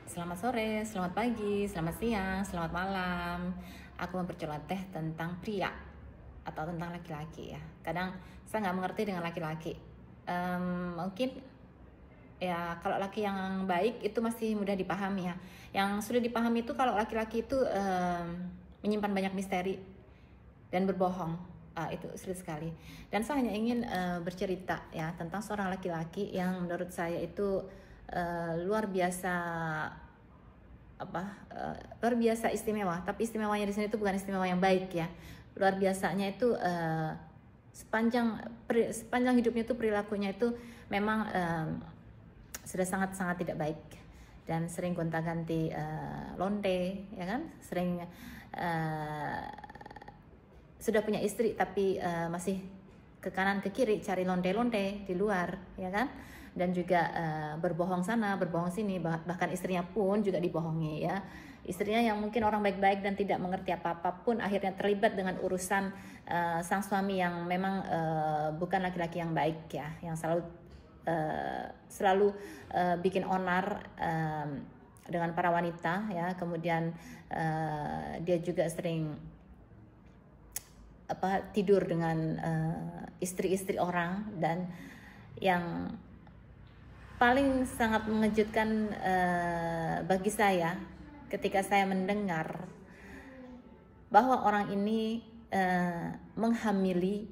Selamat sore, selamat pagi, selamat siang, selamat malam. Aku memperceloteh tentang pria atau tentang laki-laki ya. Kadang saya nggak mengerti dengan laki-laki. Mungkin ya kalau laki yang baik itu masih mudah dipahami ya. Yang sudah dipahami itu kalau laki-laki itu menyimpan banyak misteri dan berbohong. Itu sulit sekali. Dan saya hanya ingin bercerita ya tentang seorang laki-laki yang menurut saya itu luar biasa luar biasa istimewa. Tapi istimewanya di sini itu bukan istimewa yang baik ya. Luar biasanya itu sepanjang hidupnya itu perilakunya itu memang sudah sangat-sangat tidak baik dan sering gonta-ganti lonte ya kan, sering sudah punya istri tapi masih ke kanan ke kiri cari lonte-lonte di luar ya kan, dan juga berbohong sana berbohong sini, bahkan istrinya pun juga dibohongi ya. Istrinya yang mungkin orang baik-baik dan tidak mengerti apa-apa pun akhirnya terlibat dengan urusan sang suami yang memang bukan laki-laki yang baik ya, yang selalu bikin onar dengan para wanita ya. Kemudian dia juga sering tidur dengan istri-istri orang. Dan yang paling sangat mengejutkan bagi saya ketika saya mendengar bahwa orang ini menghamili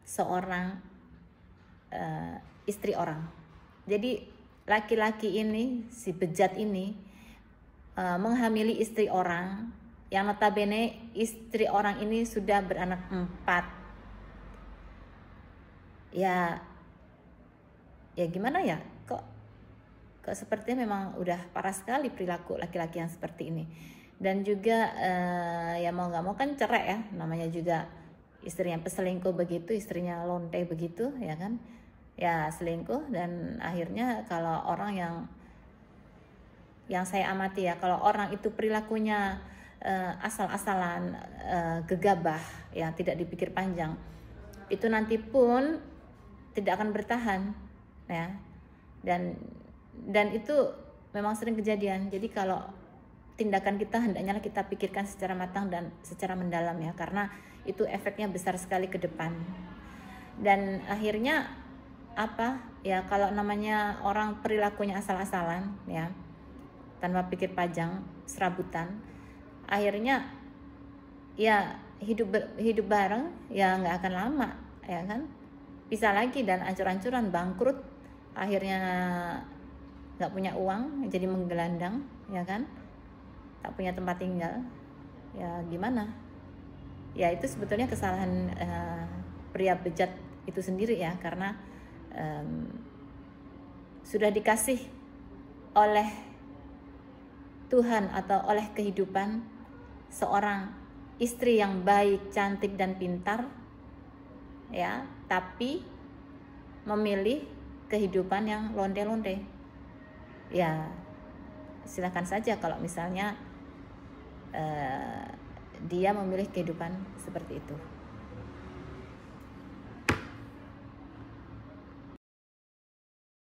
seorang istri orang. Jadi laki-laki ini, si bejat ini menghamili istri orang yang notabene istri orang ini sudah beranak 4. Ya gimana ya, kok sepertinya memang udah parah sekali perilaku laki-laki yang seperti ini. Dan juga ya mau nggak mau kan cerai ya, namanya juga istrinya peselingkuh begitu, istrinya lonte begitu ya kan, ya selingkuh. Dan akhirnya kalau orang yang saya amati ya, kalau orang itu perilakunya asal-asalan, gegabah ya, tidak dipikir panjang, itu nanti pun tidak akan bertahan ya. Dan itu memang sering kejadian. Jadi kalau tindakan kita hendaknya kita pikirkan secara matang dan secara mendalam ya, karena itu efeknya besar sekali ke depan. Dan akhirnya ya, kalau namanya orang perilakunya asal-asalan ya, tanpa pikir panjang, serabutan, akhirnya ya hidup bareng ya nggak akan lama ya kan, bisa lagi dan ancur-ancuran, bangkrut, akhirnya nggak punya uang jadi menggelandang ya kan, tak punya tempat tinggal. Ya gimana ya, itu sebetulnya kesalahan pria bejat itu sendiri ya, karena sudah dikasih oleh Tuhan atau oleh kehidupan seorang istri yang baik, cantik dan pintar ya, tapi memilih kehidupan yang lonte-lonte. Ya silakan saja kalau misalnya dia memilih kehidupan seperti itu.